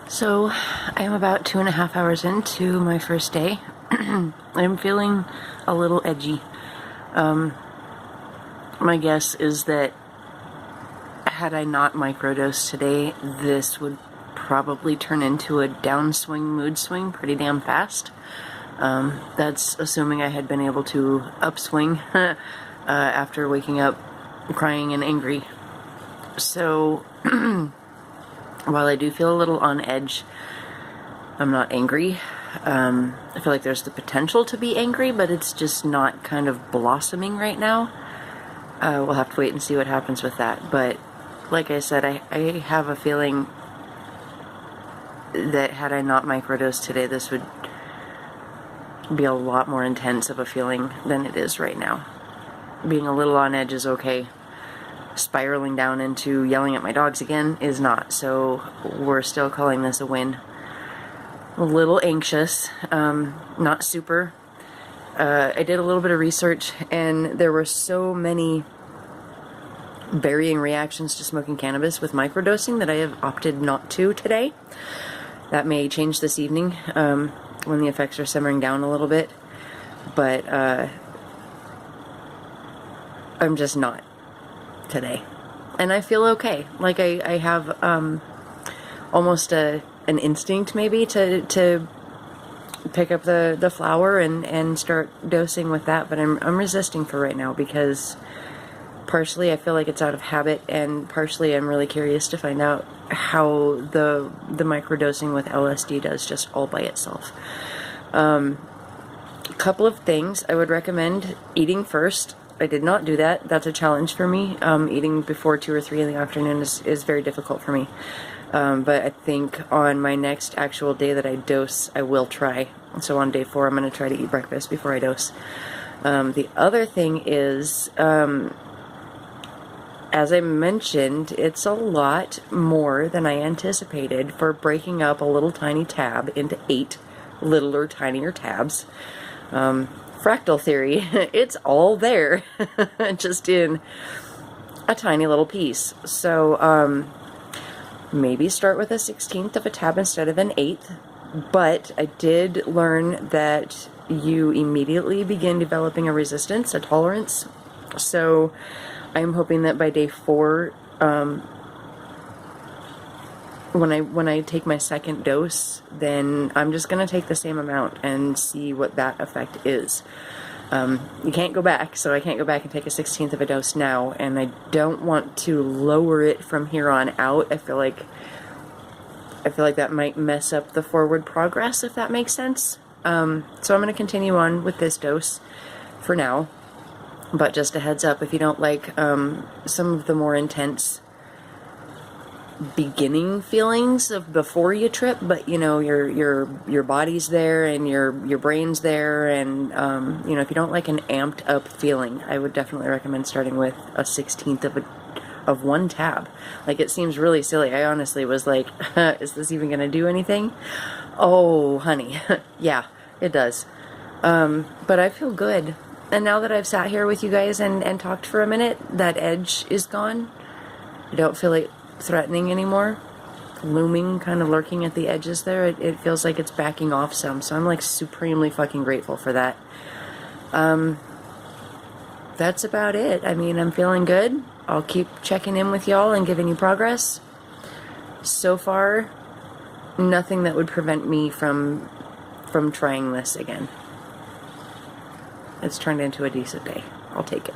So I am about 2.5 hours into my first day. I'm feeling a little edgy. My guess is that had I not microdosed today, this would probably turn into a downswing mood swing pretty damn fast. That's assuming I had been able to upswing after waking up crying and angry. So while I do feel a little on edge, I'm not angry. I feel like there's the potential to be angry, but it's just not kind of blossoming right now. We'll have to wait and see what happens with that. But like I said, I have a feeling that had I not microdosed today, this would be a lot more intense of a feeling than it is right now. Being a little on edge is okay. Spiraling down into yelling at my dogs again is not, so we're still calling this a win. A little anxious, not super. I did a little bit of research, and there were so many varying reactions to smoking cannabis with microdosing that I have opted not to today. That may change this evening when the effects are simmering down a little bit, but I'm just not today, and I feel okay. Like I have almost an instinct maybe to pick up the flower and start dosing with that, but I'm resisting for right now because partially I feel like it's out of habit, and partially I'm really curious to find out how the microdosing with LSD does just all by itself. A couple of things I would recommend eating first. I did not do that. That's a challenge for me. Eating before 2 or 3 in the afternoon is very difficult for me. But I think on my next actual day that I dose, I will try. So on day 4, I'm going to try to eat breakfast before I dose. The other thing is, as I mentioned, it's a lot more than I anticipated for breaking up a little tiny tab into 8 littler, tinier tabs. Fractal theory, it's all there, just in a tiny little piece. So maybe start with a 16th of a tab instead of an 8th, but I did learn that you immediately begin developing a resistance, a tolerance. So I'm hoping that by day 4, when I take my second dose, then I'm just going to take the same amount and see what that effect is. You can't go back, so I can't go back and take a 16th of a dose now, and I don't want to lower it from here on out. I feel like that might mess up the forward progress, if that makes sense. So I'm going to continue on with this dose for now, but just a heads up, if you don't like some of the more intense beginning feelings of before you trip, but you know your body's there and your brain's there, and you know, if you don't like an amped up feeling, I would definitely recommend starting with a 16th of 1 tab. Like, it seems really silly. I honestly was like, is this even gonna do anything? Oh honey, yeah, it does. But I feel good, and now that I've sat here with you guys and talked for a minute, that edge is gone. I don't feel like threatening anymore, looming, kind of lurking at the edges there. It feels like it's backing off some, so I'm like supremely fucking grateful for that. That's about it. I mean, I'm feeling good. I'll keep checking in with y'all and giving you progress. So far, nothing that would prevent me from trying this again. It's turned into a decent day. I'll take it.